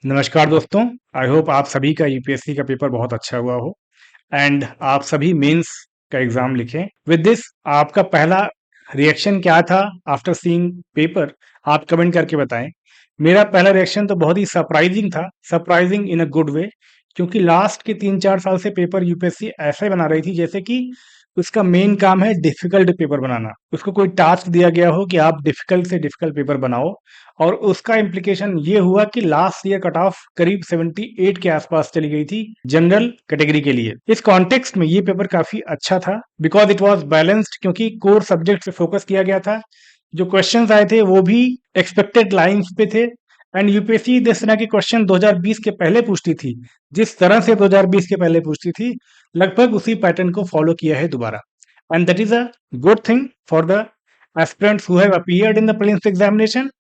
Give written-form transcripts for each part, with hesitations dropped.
नमस्कार दोस्तों। I hope आप सभी का यूपीएससी का पेपर बहुत अच्छा हुआ हो एंड आप सभी मेंस का एग्जाम लिखें। विद दिस आपका पहला रिएक्शन क्या था आफ्टर सीइंग पेपर, आप कमेंट करके बताएं। मेरा पहला रिएक्शन तो बहुत ही सरप्राइजिंग था, surprising in a good way, क्योंकि लास्ट के 3-4 साल से पेपर यूपीएससी ऐसे बना रही थी जैसे कि उसका मेन काम है डिफिकल्ट पेपर बनाना। उसको कोई टास्क दिया गया हो कि आप डिफिकल्ट से डिफिकल्ट पेपर बनाओ, और उसका इम्प्लीकेशन ये हुआ कि लास्ट ईयर कट ऑफ करीब 78 के आसपास चली गई थी जनरल कैटेगरी के लिए। इस कॉन्टेक्स्ट में ये पेपर काफी अच्छा था बिकॉज इट वाज बैलेंस्ड, क्योंकि कोर सब्जेक्ट पे फोकस किया गया था। जो क्वेश्चंस आए थे वो भी एक्सपेक्टेड लाइंस पे थे एंड यूपीएससी जिस तरह के क्वेश्चन 2020 के पहले पूछती थी, जिस तरह से 2020 के पहले पूछती थी, लगभग उसी पैटर्न को फॉलो किया है दोबारा। And that is a good thing for the aspirants who have appeared in the prelims examination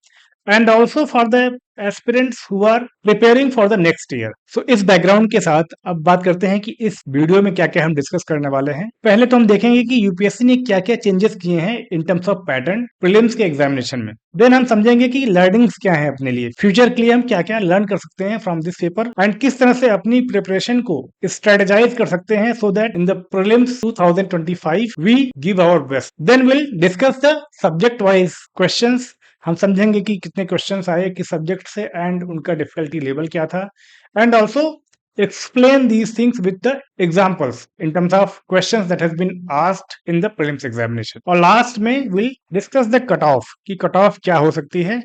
and also for the aspirants who are preparing for the next year. So इस background के साथ अब बात करते हैं कि इस वीडियो में क्या क्या हम डिस्कस करने वाले हैं। पहले तो हम देखेंगे कि यूपीएससी ने क्या क्या चेंजेस किए हैं in terms of pattern prelims के एग्जामिनेशन में। देन हम समझेंगे कि लर्निंग्स क्या है अपने लिए, फ्यूचर के लिए हम क्या क्या लर्न कर सकते हैं फ्रॉम दिस पेपर एंड किस तरह से अपनी प्रिपरेशन को स्ट्रेटेजाइज कर सकते हैं so that in the prelims 2025 we give our best. Then will discuss the subject wise questions. हम समझेंगे कि कितने क्वेश्चंस आए किस सब्जेक्ट से एंड उनका डिफिकल्टी लेवल क्या था, and also explain these things with the examples in terms of questions that has been asked in the prelims examination. और लास्ट में we'll discuss the cut off कि cut off क्या हो सकती है,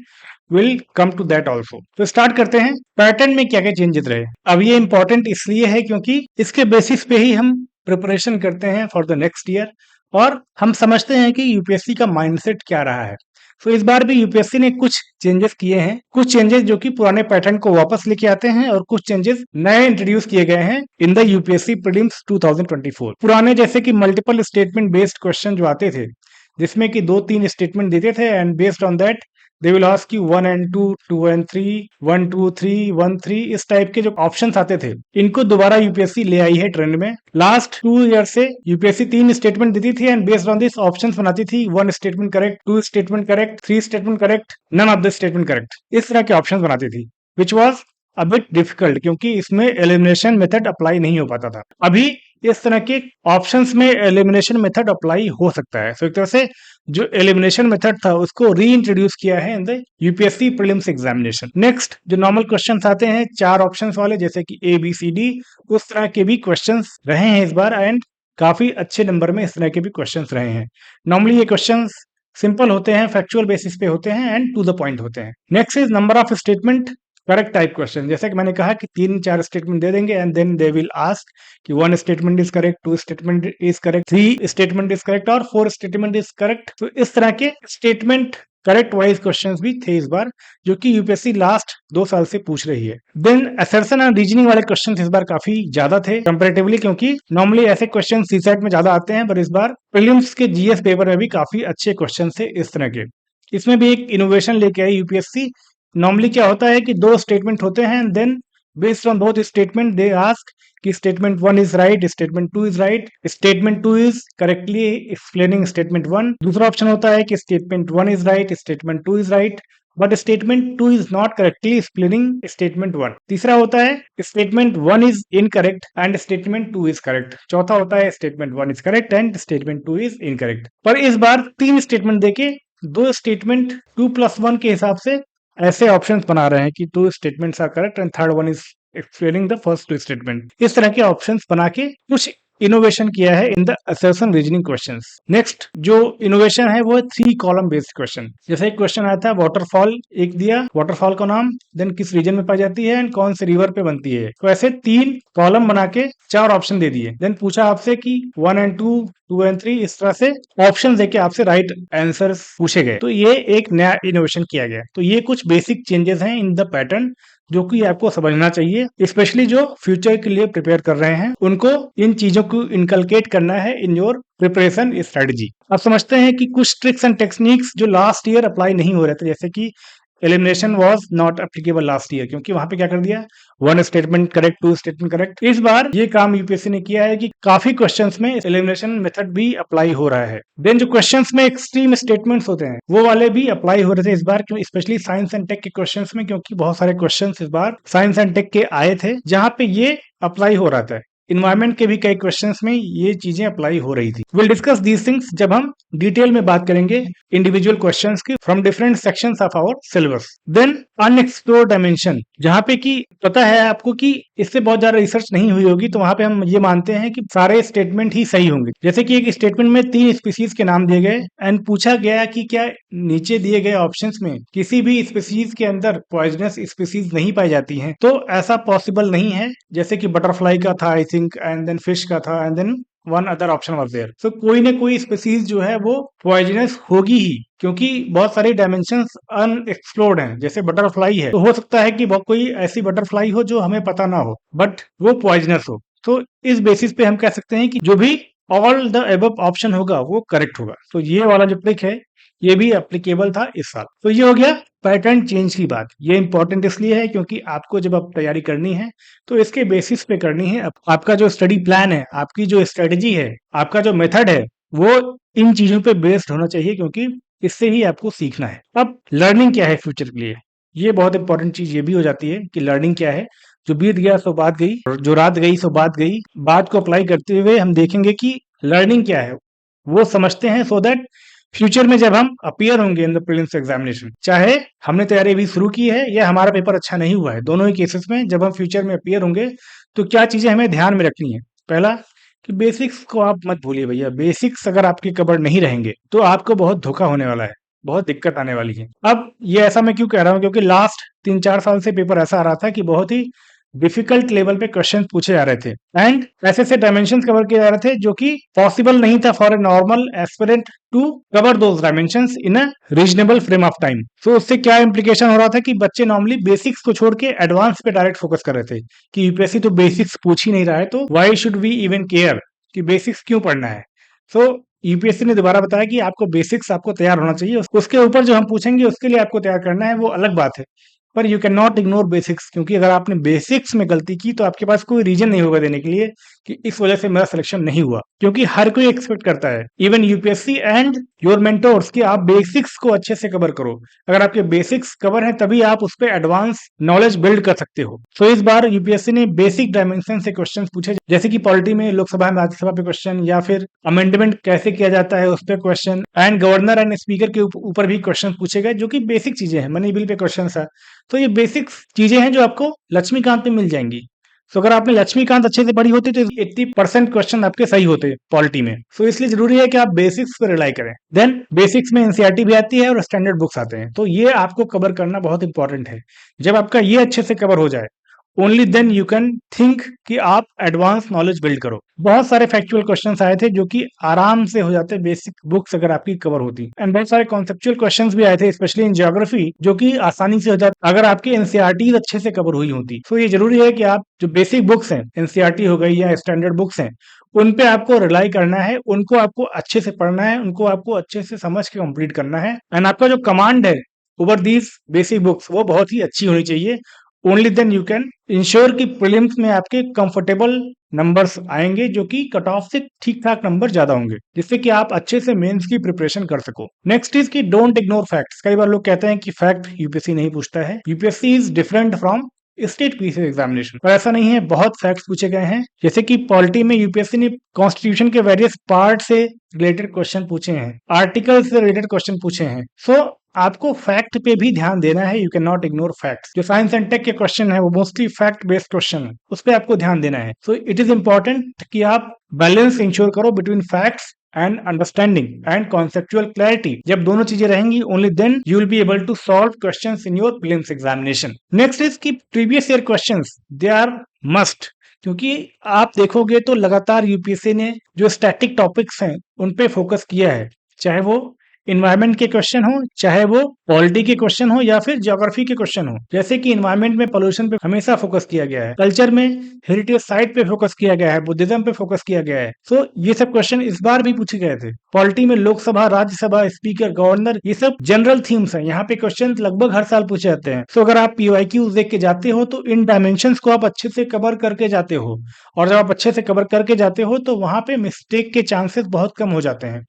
we'll come to that also. तो start करते हैं पैटर्न में क्या क्या चेंजेस रहे। अब ये इंपॉर्टेंट इसलिए है क्योंकि इसके बेसिस पे ही हम प्रिपरेशन करते हैं फॉर द नेक्स्ट ईयर और हम समझते हैं कि यूपीएससी का माइंडसेट क्या रहा है। तो इस बार भी यूपीएससी ने कुछ चेंजेस किए हैं, कुछ चेंजेस जो कि पुराने पैटर्न को वापस लेके आते हैं और कुछ चेंजेस नए इंट्रोड्यूस किए गए हैं इन द यूपीएससी प्रीलिम्स 2024। पुराने जैसे कि मल्टीपल स्टेटमेंट बेस्ड क्वेश्चन जो आते थे, जिसमें कि 2-3 स्टेटमेंट देते थे and based on that they will ask you 1 and 2, 2 and 3, 1 2 3 1 3, इस टाइप के जो ऑप्शंस आते थे इनको दोबारा यूपीएससी ले आई है ट्रेंड में। लास्ट 2 ईयर से यूपीएससी 3 स्टेटमेंट देती थी and based on this options बनाती थी, 1 statement correct, 2 statement correct, 3 statement correct, none of the statement correct, इस तरह के ऑप्शंस बनाती थी which was a bit difficult क्योंकि इसमें एलिमिनेशन मेथड अप्लाई नहीं हो पाता था। अभी इस तरह के ऑप्शंस में एलिमिनेशन मेथड अप्लाई हो सकता है। तो एक तरह से जो एलिमिनेशन मेथड था उसको री इंट्रोड्यूस किया है in the UPSC prelims examination. Next जो नॉर्मल क्वेश्चंस आते हैं 4 ऑप्शंस वाले जैसे कि ए बी सी डी, उस तरह के भी क्वेश्चंस रहे हैं इस बार एंड काफी अच्छे नंबर में इस तरह के भी क्वेश्चंस रहे हैं। नॉर्मली ये क्वेश्चंस सिंपल होते हैं, फैक्चुअल बेसिस पे होते हैं एंड टू द पॉइंट होते हैं। Next is number of statement correct type question. जैसा कि मैंने कहा कि 3-4 स्टेटमेंट दे देंगे and then they will ask कि 1 statement is correct, 2 statement is correct, 3 statement is correct और 4 स्टेटमेंट इज करेक्ट। तो इस तरह के स्टेटमेंट करेक्ट वाइज क्वेश्चंस भी थे इस बार, जो कि यूपीएससी लास्ट 2 साल से पूछ रही है। देन असर्शन एंड रीजनिंग वाले क्वेश्चंस इस बार काफी ज्यादा थे कंपैरेटिवली, क्योंकि नॉर्मली ऐसे क्वेश्चन सीसेट में ज्यादा आते हैं, पर इस बार प्रीलिम्स के जीएस पेपर में भी काफी अच्छे क्वेश्चन थे इस तरह के। इसमें भी एक इनोवेशन लेके आई यूपीएससी। नॉर्मली क्या होता है कि 2 स्टेटमेंट होते हैं then based on both statement they ask कि statement 1 is right, statement 2 is right, statement 2 is correctly explaining statement 1। दूसरा ऑप्शन होता है कि statement 1 is right, statement 2 is right, but statement 2 is not correctly explaining statement 1। तीसरा होता है statement 1 is incorrect and statement 2 is correct. चौथा होता है statement 1 is correct and statement 2 is incorrect. पर इस बार 3 स्टेटमेंट देके 2 स्टेटमेंट 2+1 के हिसाब से ऐसे ऑप्शंस बना रहे हैं कि 2 statements are correct and third one is explaining the first 2 statement. इस तरह के ऑप्शंस बना के कुछ इनोवेशन किया है in the assertion reasoning questions. Next जो इनोवेशन है वो है 3 कॉलम बेस्ड क्वेश्चन। जैसे एक क्वेश्चन आया था वाटरफॉल, एक दिया वाटरफॉल का नाम, देन किस रीजन में पाई जाती है एंड कौन से रिवर पे बनती है। तो ऐसे 3 कॉलम बना के 4 ऑप्शन दे दिए, देन पूछा आपसे कि 1 and 2, 2 and 3, इस तरह से ऑप्शन देके आपसे राइट आंसर पूछे गए। तो ये एक नया इनोवेशन किया गया। तो ये कुछ बेसिक चेंजेस हैं इन द पैटर्न जो कि आपको समझना चाहिए, स्पेशली जो फ्यूचर के लिए प्रिपेयर कर रहे हैं उनको इन चीजों को इनकलकेट करना है इन योर प्रिपरेशन स्ट्रेटजी। अब समझते हैं कि कुछ ट्रिक्स एंड टेक्निक्स जो लास्ट ईयर अप्लाई नहीं हो रहे थे, जैसे कि elimination was not applicable last year, क्योंकि वहां पे क्या कर दिया, one statement correct, two statement correct. इस बार ये काम यूपीएससी ने किया है कि काफी क्वेश्चंस में एलिमिनेशन मेथड भी अप्लाई हो रहा है। देन जो क्वेश्चंस में एक्सट्रीम स्टेटमेंट्स होते हैं वो वाले भी अप्लाई हो रहे थे इस बार, क्यों स्पेशली साइंस एंड टेक के क्वेश्चंस में, क्योंकि बहुत सारे क्वेश्चंस इस बार साइंस एंड टेक के आए थे जहां पे ये अप्लाई हो रहा था। इन्वायरमेंट के भी कई क्वेश्चंस में ये चीजें अप्लाई हो रही थी। विल डिस्कस दीज थिंग्स जब हम डिटेल में बात करेंगे इंडिविजुअल क्वेश्चंस की from different sections of our syllabus. Then unexplored dimension, जहां पे कि पता है आपको कि इससे बहुत ज्यादा रिसर्च नहीं हुई होगी, तो वहां पे हम ये मानते हैं कि सारे स्टेटमेंट ही सही होंगे। जैसे कि एक स्टेटमेंट में 3 स्पीसीज के नाम दिए गए एंड पूछा गया कि क्या नीचे दिए गए ऑप्शंस में किसी भी स्पीसीज के अंदर पॉइजनस स्पीसीज नहीं पाई जाती हैं, तो ऐसा पॉसिबल नहीं है। जैसे कि बटरफ्लाई का था I think, and then fish का था, and then one other option was there. So कोई ना कोई स्पीसीज जो है वो पॉइजनस होगी ही, क्योंकि बहुत सारी डायमेंशंस अनएक्सप्लोर्ड हैं। जैसे बटरफ्लाई है, तो हो सकता है कि कोई ऐसी बटरफ्लाई हो जो हमें पता ना हो बट वो पॉइजनस हो। तो इस बेसिस पे हम कह सकते हैं कि जो भी ऑल द एबव ऑप्शन होगा वो करेक्ट होगा। तो ये वाला जो ट्रिक है ये भी एप्लीकेबल था इस साल। तो ये हो गया पैटर्न चेंज की बात। ये इंपॉर्टेंट इसलिए है क्योंकि आपको जब आप तैयारी करनी है तो इसके बेसिस पे करनी है। आपका जो स्टडी प्लान है, आपकी जो स्ट्रेटजी है, आपका जो मेथड है, वो इन चीजों पे बेस्ड होना चाहिए, क्योंकि इससे ही आपको सीखना है। अब लर्निंग क्या है फ्यूचर के लिए, ये बहुत इंपॉर्टेंट चीज ये भी हो जाती है कि लर्निंग क्या है। जो बीत गया सो बात गई, जो रात गई सो बात गई। बात को अप्लाई करते हुए हम देखेंगे कि लर्निंग क्या है वो समझते हैं, सो दैट फ्यूचर में जब हम अपीयर होंगे इन द प्रीलिम्स एग्जामिनेशन, चाहे हमने तैयारी अभी शुरू की है या हमारा पेपर अच्छा नहीं हुआ है, दोनों ही केसेस में जब हम फ्यूचर में अपीयर होंगे तो क्या चीजें हमें ध्यान में रखनी है। पहला कि बेसिक्स को आप मत भूलिए भैया। बेसिक्स अगर आपके कवर नहीं रहेंगे तो आपको बहुत धोखा होने वाला है, बहुत दिक्कत आने वाली है। अब ये ऐसा मैं क्यों कह रहा हूँ, क्योंकि लास्ट 3-4 साल से पेपर ऐसा आ रहा था कि बहुत ही डिफिकल्ट लेवल पे क्वेश्चन पूछे जा रहे थे एंड ऐसे ऐसे डायमेंशन कवर किए जा रहे थे जो कि पॉसिबल नहीं था for a normal aspirant to cover those dimensions in a reasonable frame of time. So उससे क्या इंप्लीकेशन हो रहा था कि बच्चे नॉर्मली बेसिक्स को छोड़ के एडवांस पे डायरेक्ट फोकस कर रहे थे कि यूपीएससी तो बेसिक्स पूछ ही नहीं रहा है, तो why should we even care कि बेसिक्स क्यों पढ़ना है। सो यूपीएससी ने दोबारा बताया कि आपको बेसिक्स आपको तैयार होना चाहिए, उसके ऊपर जो हम पूछेंगे उसके लिए आपको तैयार करना है, वो अलग बात है। पर you can not ignore basics, क्योंकि अगर आपने बेसिक्स में गलती की तो आपके पास कोई रीजन नहीं होगा देने के लिए कि इस वजह से मेरा सिलेक्शन नहीं हुआ, क्योंकि हर कोई एक्सपेक्ट करता है, even UPSC and your mentors, कि आप बेसिक्स को अच्छे से कवर करो। अगर आपके बेसिक्स कवर है तभी आप उस पर एडवांस नॉलेज बिल्ड कर सकते हो। सो इस बार यूपीएससी ने बेसिक डायमेंशन से क्वेश्चन पूछे, जैसे कि पॉलिटी में लोकसभा में राज्यसभा पे क्वेश्चन, या फिर अमेंडमेंट कैसे किया जाता है उस पर question, and governor and speaker के ऊपर भी क्वेश्चन पूछे गए, जो कि बेसिक चीजें हैं। मनी बिल पे क्वेश्चन है, तो ये बेसिक चीजें हैं जो आपको लक्ष्मीकांत में मिल जाएंगी। सो अगर आपने लक्ष्मीकांत अच्छे से पढ़ी होती तो 80% क्वेश्चन आपके सही होते पॉलिटी में। सो इसलिए जरूरी है कि आप बेसिक्स पर रिलाई करें। देन बेसिक्स में एनसीईआरटी भी आती है और स्टैंडर्ड बुक्स आते हैं, तो ये आपको कवर करना बहुत इंपॉर्टेंट है। जब आपका ये अच्छे से कवर हो जाए only then you can think कि आप एडवांस नॉलेज बिल्ड करो। बहुत सारे फैक्चुअल क्वेश्चंस आए थे जो कि आराम से हो जाते बेसिक बुक्स अगर आपकी कवर होती, एंड बहुत सारे कॉन्सेप्चुअल क्वेश्चंस भी आए थे स्पेशली इन ज्योग्राफी, जो कि आसानी से हो जाते अगर आपकी एनसीईआरटी अच्छे से कवर हुई होती। तो ये जरूरी है कि आप जो बेसिक बुक्स हैं, एनसीईआरटी हो गई या स्टैंडर्ड बुक्स हैं, उन पे आपको रिलाई करना है, उनको आपको अच्छे से पढ़ना है, उनको आपको अच्छे से समझ के कंप्लीट करना है। एंड आपका जो कमांड है ओवर दीज बेसिक बुक्स वो बहुत ही अच्छी होनी चाहिए। Only then you can ensure कि प्रीलिम्स में आपके कंफर्टेबल नंबर्स आएंगे, जो कि कट ऑफ से ठीक ठाक नंबर ज्यादा होंगे, जिससे कि आप अच्छे से मेंस की प्रिपरेशन कर सको। नेक्स्ट इज कि डोंट इग्नोर फैक्ट्स। कई बार लोग कहते हैं कि फैक्ट यूपीएससी नहीं पूछता है, UPSC is different from state PC examination, पर ऐसा नहीं है। बहुत फैक्ट्स पूछे गए हैं, जैसे कि पॉलिटी में यूपीएससी ने कॉन्स्टिट्यूशन के वेरियस पार्ट से रिलेटेड क्वेश्चन पूछे हैं, आर्टिकल से रिलेटेड क्वेश्चन पूछे हैं। सो आपको फैक्ट पे भी ध्यान देना है, you can not ignore facts. जो साइंस एंड टेक के क्वेश्चन है वो मोस्टली फैक्ट बेस्ड क्वेश्चन है, उस पर आपको ध्यान देना है। सो इट इज इंपॉर्टेंट कि आप बैलेंस इंश्योर करो between facts and understanding and conceptual clarity. जब दोनों चीजें रहेंगी only then you will be able to solve questions in your prelims examination. Next is कि previous year questions they are must, क्योंकि आप देखोगे तो लगातार यूपीएससी ने जो स्टैटिक टॉपिक्स हैं उन पे फोकस किया है, चाहे वो इन्वायरमेंट के क्वेश्चन हो, चाहे वो पॉलिटी के क्वेश्चन हो या फिर ज्योग्राफी के क्वेश्चन हो। जैसे कि इन्वायरमेंट में पोल्यूशन पे हमेशा फोकस किया गया है, कल्चर में हेरिटेज साइट पे फोकस किया गया है, बुद्धिज्म पे फोकस किया गया है। सो ये सब क्वेश्चन इस बार भी पूछे गए थे। पॉलिटी में लोकसभा, राज्यसभा, स्पीकर, गवर्नर, ये सब जनरल थीम्स हैं। यहाँ पे क्वेश्चन लगभग हर साल पूछे जाते हैं। सो अगर आप पीवाईक्यू देख के जाते हो तो इन डायमेंशंस को आप अच्छे से कवर करके जाते हो, और जब आप अच्छे से कवर करके जाते हो तो वहां पे मिस्टेक के चांसेस बहुत कम हो जाते हैं।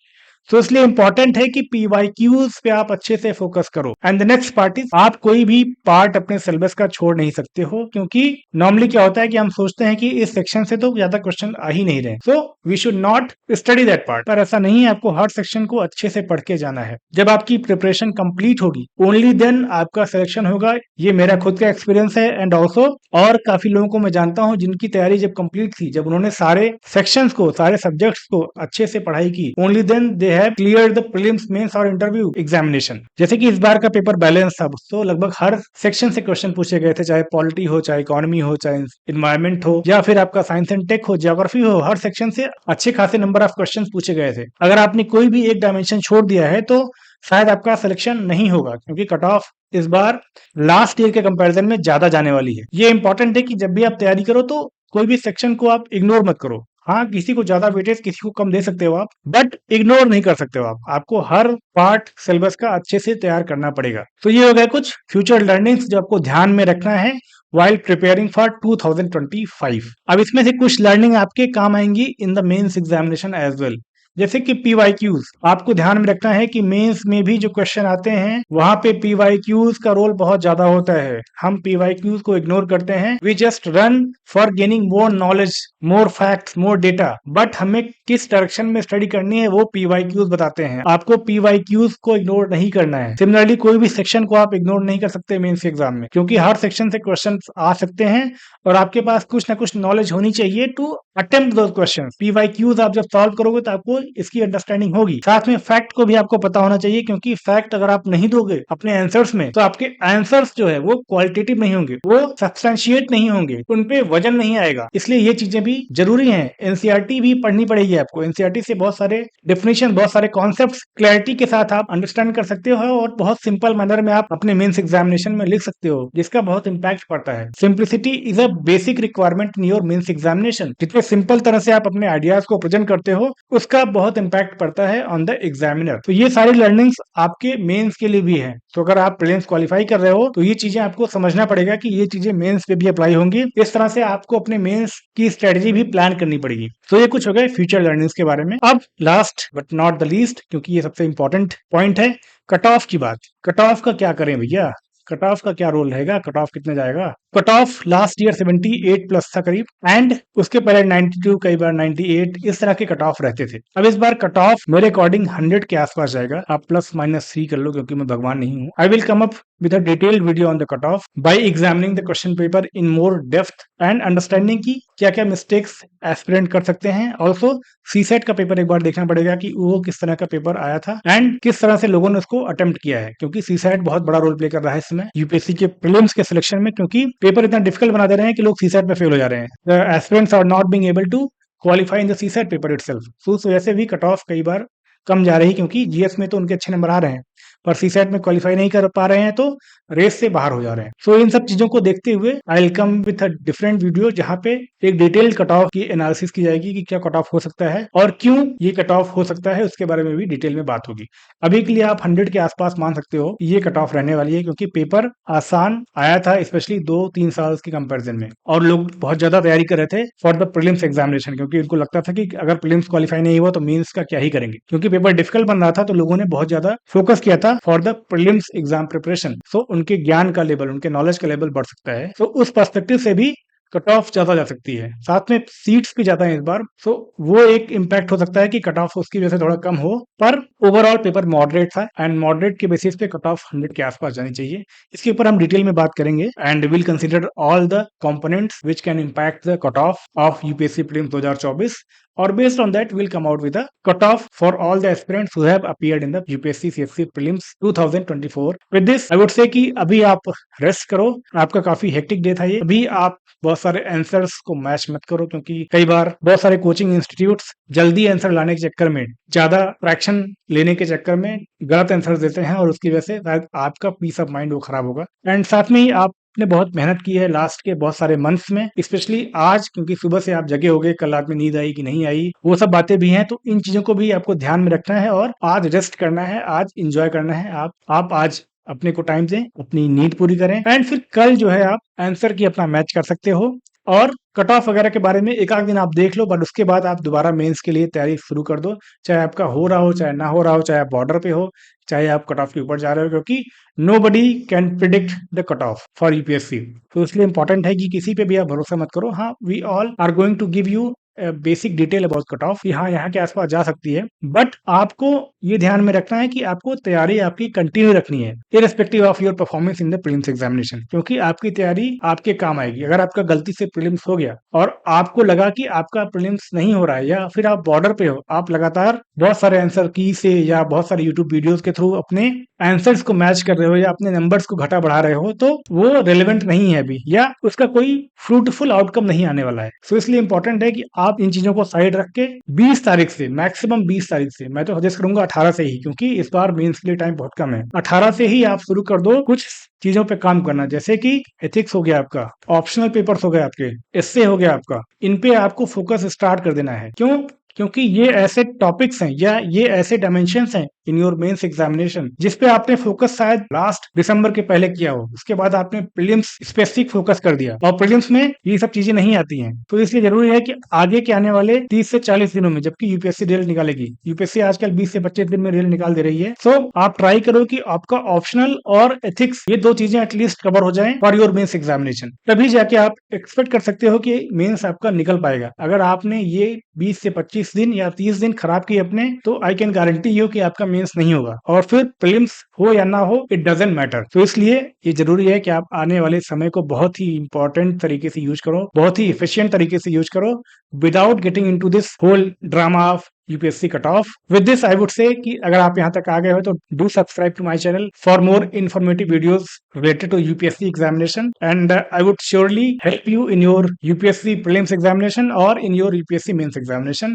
तो इसलिए इंपॉर्टेंट है कि पीवाईक्यूज पे आप अच्छे से फोकस करो। And the next part is, आप कोई भी पार्ट अपने सिलेबस का छोड़ नहीं सकते हो, क्योंकि नॉर्मली क्या होता है कि हम सोचते हैं कि इस सेक्शन से तो ज्यादा क्वेश्चन आ ही नहीं रहे, so we should not study that part. पर ऐसा नहीं है, आपको हर सेक्शन को अच्छे से पढ़ के जाना है। जब आपकी प्रिपरेशन कंप्लीट होगी, ओनली देन आपका सिलेक्शन होगा। ये मेरा खुद का एक्सपीरियंस है, एंड ऑल्सो और काफी लोगों को मैं जानता हूं जिनकी तैयारी जब कंप्लीट थी, जब उन्होंने सारे सेक्शंस को, सारे सब्जेक्ट्स को अच्छे से पढ़ाई की, only then they have cleared the prelims, mains और इंटरव्यू एग्जामिनेशन। जैसे कि इस बार का पेपर बैलेंस था, तो लगभग हर सेक्शन से क्वेश्चन पूछे गए थे, चाहे पॉलिटी हो, चाहे इकोनॉमी हो, चाहे इन्वायरमेंट हो, या फिर आपका साइंस एंड टेक हो, ज्योग्राफी हो। हर सेक्शन से अच्छे खासे नंबर ऑफ क्वेश्चन पूछे गए थे। अगर आपने कोई भी एक डायमेंशन छोड़ दिया है तो शायद आपका सिलेक्शन नहीं होगा, क्योंकि कट ऑफ इस बार लास्ट ईयर के कंपैरिजन में ज्यादा जाने वाली है। ये इंपॉर्टेंट है कि जब भी आप तैयारी करो तो कोई भी सेक्शन को आप इग्नोर मत करो। हाँ, किसी को ज्यादा वेटेज, किसी को कम दे सकते हो आप, बट इग्नोर नहीं कर सकते हो आप। आपको हर पार्ट सिलेबस का अच्छे से तैयार करना पड़ेगा। तो ये हो गया कुछ फ्यूचर लर्निंग्स जो आपको ध्यान में रखना है while preparing for 2025। अब इसमें से कुछ लर्निंग आपके काम आएंगी in the mains examination as well. जैसे कि पीवाईक्यूज, आपको ध्यान में रखना है कि मेंस में भी जो क्वेश्चन आते हैं वहां पे पीवाईक्यूज का रोल बहुत ज्यादा होता है। हम पीवाईक्यूज को इग्नोर करते हैं, we just run for gaining more knowledge, more facts, more data, but हमें किस डायरेक्शन में स्टडी करनी है वो पीवाईक्यूज बताते हैं। आपको पीवाईक्यूज को इग्नोर नहीं करना है। सिमिलरली कोई भी सेक्शन को आप इग्नोर नहीं कर सकते मेंस एग्जाम में, क्योंकि हर सेक्शन से क्वेश्चन आ सकते हैं और आपके पास कुछ ना कुछ नॉलेज होनी चाहिए to attempt those questions. PYQs आप जब सॉल्व करोगे तो आपको इसकी अंडरस्टैंडिंग होगी। साथ में फैक्ट को भी आपको पता होना चाहिए, क्योंकि फैक्ट अगर आप नहीं दोगे अपने आंसर्स में तो आपके आंसर्स जो है वो क्वालिटेटिव नहीं होंगे, वो सब्सटेंशिएट नहीं होंगे, उन पे वजन नहीं आएगा। इसलिए ये चीजें भी जरूरी हैं। एनसीईआरटी भी पढ़नी पड़ेगी आपको। एनसीईआरटी से बहुत सारे डेफिनेशन, बहुत सारे कॉन्सेप्ट क्लैरिटी के साथ आप अंडरस्टैंड कर सकते हो, और बहुत सिंपल मैनर में आप अपने मेंस एग्जामिनेशन में लिख सकते हो, जिसका बहुत इंपैक्ट पड़ता है। Simplicity is a basic requirement in your mains examination. जितने सिंपल तरह से आप अपने आइडियाज को प्रेजेंट करते हो, उसका बहुत इंपैक्ट पड़ता है ऑन द एग्जामिनर। तो ये सारी लर्निंग्स आपके मेंस के लिए भी है। तो अगर आप प्रीलिम्स क्वालिफाई कर रहे हो तो ये चीजें आपको समझना पड़ेगा कि ये चीजें मेंस पे भी अप्लाई होंगी। इस तरह से आपको अपने मेंस की स्ट्रेटेजी भी प्लान करनी पड़ेगी। तो ये कुछ हो गए फ्यूचर लर्निंग्स के बारे में। अब last but not the least, क्योंकि ये सबसे इंपॉर्टेंट पॉइंट है, कट ऑफ की बात। कट ऑफ का क्या करें भैया? कट ऑफ का क्या रोल रहेगा? कट ऑफ कितने जाएगा? Cut off last year 78 plus था करीब, एंड उसके पहले 92, कई बार 98, इस तरह के कट ऑफ रहते थे। अब इस बार कट ऑफ मेरे अकॉर्डिंग 100 के आसपास जाएगा। आप प्लस माइनस 3 कर लो, क्योंकि मैं भगवान नहीं हूं। I will come up with a detailed video on the cutoff by examining the question paper in more depth and understanding की क्या क्या मिस्टेक्स एस्पिरेंट कर सकते हैं। ऑल्सो सीसेट का पेपर एक बार देखना पड़ेगा कि वो किस तरह का पेपर आया था एंड किस तरह से लोगों ने उसको अटेम्प्ट किया है, क्योंकि सीसेट बहुत बड़ा रोल प्ले कर रहा है इसमें यूपीएससी के प्रीलिम्स के सिलेक्शन में, क्योंकि पेपर इतना डिफिकल्ट बना दे रहे हैं कि लोग सीसेट में फेल हो जा रहे हैं। The aspirants are not being able to qualify in the CSAT paper itself. So वैसे भी कट ऑफ कई बार कम जा रही, क्योंकि जीएस में तो उनके अच्छे नंबर आ रहे हैं, पर सीसेट में क्वालिफाई नहीं कर पा रहे हैं तो रेस से बाहर हो जा रहे हैं। सो इन सब चीजों को देखते हुए I will come with a different video, जहां पे एक डिटेल्ड कट ऑफ की एनालिसिस की जाएगी कि क्या कट ऑफ हो सकता है और क्यों ये कट ऑफ हो सकता है, उसके बारे में भी डिटेल में बात होगी। अभी के लिए आप 100 के आसपास मान सकते हो ये कट ऑफ रहने वाली है, क्योंकि पेपर आसान आया था, स्पेशली 2-3 साल के कंपेरिजन में, और लोग बहुत ज्यादा तैयारी कर रहे थे फॉर द प्रीलिम्स एग्जामिनेशन, क्योंकि उनको लगता था कि अगर प्रीलिम्स क्वालिफाई नहीं हुआ तो मेंस का क्या ही करेंगे। क्योंकि पेपर डिफिकल्ट बन रहा था तो लोगों ने बहुत ज्यादा फोकस किया था for the prelims exam preparation. So उनके ज्ञान का लेवल, उनके नॉलेज का लेवल बढ़ सकता है। सो उस पर्सपेक्टिव से भी कट ऑफ ज्यादा जा सकती है। साथ में सीट्स भी ज्यादा है इस बार, सो वो एक इम्पैक्ट हो सकता है कि कट ऑफ उसकी वजह से थोड़ा कम हो, पर ओवरऑल पेपर मॉडरेट था एंड मॉडरेट के बेसिस पे कट ऑफ 100 के आसपास जानी चाहिए। इसके ऊपर हम डिटेल में बात करेंगे and will consider all the components which can impact the cut off UPSC prelims 2024 और based on that will come out with a cut off for all the aspirants who have appeared in the UPSC CSC prelims 2024। With this I would say कि अभी आप rest करो, आपका काफी hectic day था ये। अभी आप बहुत सारे आंसर्स को मैच मत करो, क्योंकि कई बार बहुत सारे कोचिंग इंस्टीट्यूट्स जल्दी आंसर लाने के चक्कर में, ज्यादा फ्रैक्शन लेने के चक्कर में गलत आंसर देते हैं, और उसकी वजह से शायद आपका पीस ऑफ माइंड वो खराब होगा। एंड साथ में ही आपने बहुत मेहनत की है लास्ट के बहुत सारे मंथ्स में, स्पेशली आज, क्योंकि सुबह से आप जगे होगे, कल रात में नींद आई कि नहीं आई, वो सब बातें भी हैं। तो इन चीजों को भी आपको ध्यान में रखना है और आज रेस्ट करना है, आज इंजॉय करना है। आप आज अपने को टाइम दें, अपनी नींद पूरी करें, एंड फिर कल जो है आप आंसर की अपना मैच कर सकते हो। और कट ऑफ वगैरह के बारे में एक आध दिन आप देख लो, बट उसके बाद आप दोबारा मेंस के लिए तैयारी शुरू कर दो, चाहे आपका हो रहा हो चाहे ना हो रहा हो, चाहे आप बॉर्डर पे हो चाहे आप कट ऑफ के ऊपर जा रहे हो, क्योंकि nobody can predict the cut off for UPSC. तो इसलिए इंपॉर्टेंट है कि किसी पे भी आप भरोसा मत करो। हाँ, we all are going to give you basic detail about cut off, हाँ यहाँ के आसपास जा सकती है, बट आपको ये ध्यान में रखना है कि आपको तैयारी आपकी कंटिन्यू रखनी है irrespective of your performance in the prelims examination, क्योंकि आपकी तैयारी आपके काम आएगी। अगर आपका गलती से प्रीलिम्स हो गया और आपको लगा कि आपका प्रीलिम्स नहीं हो रहा है, या फिर आप बॉर्डर पे हो, आप लगातार बहुत सारे आंसर की से या बहुत सारे यूट्यूब वीडियोस के थ्रू अपने आंसर्स को मैच कर रहे हो या अपने नंबर्स को घटा बढ़ा रहे हो, तो वो रेलेवेंट नहीं है अभी, या उसका कोई फ्रूटफुल आउटकम नहीं आने वाला है। सो इसलिए इंपॉर्टेंट है कि आप इन चीजों को साइड रख के 20 तारीख से, मैक्सिमम 20 तारीख से, मैं तो सजेस्ट करूंगा 18 से ही, क्योंकि इस बार मेंस के लिए टाइम बहुत कम है। 18 से ही आप शुरू कर दो कुछ चीजों पे काम करना, जैसे कि एथिक्स हो गया आपका, ऑप्शनल पेपर्स हो गए आपके, एस्से हो गया आपका, इन पे आपको फोकस स्टार्ट कर देना है। क्यों? क्योंकि ये ऐसे टॉपिक्स हैं या ये ऐसे डायमेंशंस हैं इन योर मेंस एग्जामिनेशन जिसपे आपने फोकस शायद लास्ट दिसंबर के पहले किया हो, उसके बाद आपने प्रीलिम्स स्पेसिफिक फोकस कर दिया, और प्रीलिम्स में ये सब चीजें नहीं आती हैं। तो इसलिए जरूरी है कि आगे के आने वाले 30 से 40 दिनों में, जबकि यूपीएससी रिजल्ट निकालेगी, यूपीएससी आजकल 20 से 25 दिन में रिजल्ट निकाल दे रही है, सो आप ट्राई करो कि आपका ऑप्शनल और एथिक्स ये दो चीजें एटलीस्ट कवर हो जाएं फॉर योर मेंस एग्जामिनेशन। तभी जाके आप एक्सपेक्ट कर सकते हो कि मेंस आपका निकल पाएगा। अगर आपने ये 20 से 25 दिन या 30 दिन खराब किए अपने, तो आई कैन गारंटी यू कि आपका मेंस नहीं होगा, और फिर प्रीलिम्स हो या ना हो, इट डजंट मैटर। तो इसलिए ये जरूरी है कि आप आने वाले समय को बहुत ही इंपॉर्टेंट तरीके से यूज करो, बहुत ही एफिशिएंट तरीके से यूज करो, without getting into this whole drama of UPSC cut off. With this I would say कि अगर आप यहाँ तक आ गए हो तो do subscribe to my channel for more informative videos related to UPSC examination, and I would surely help you in your UPSC prelims examination or in your UPSC mains examination.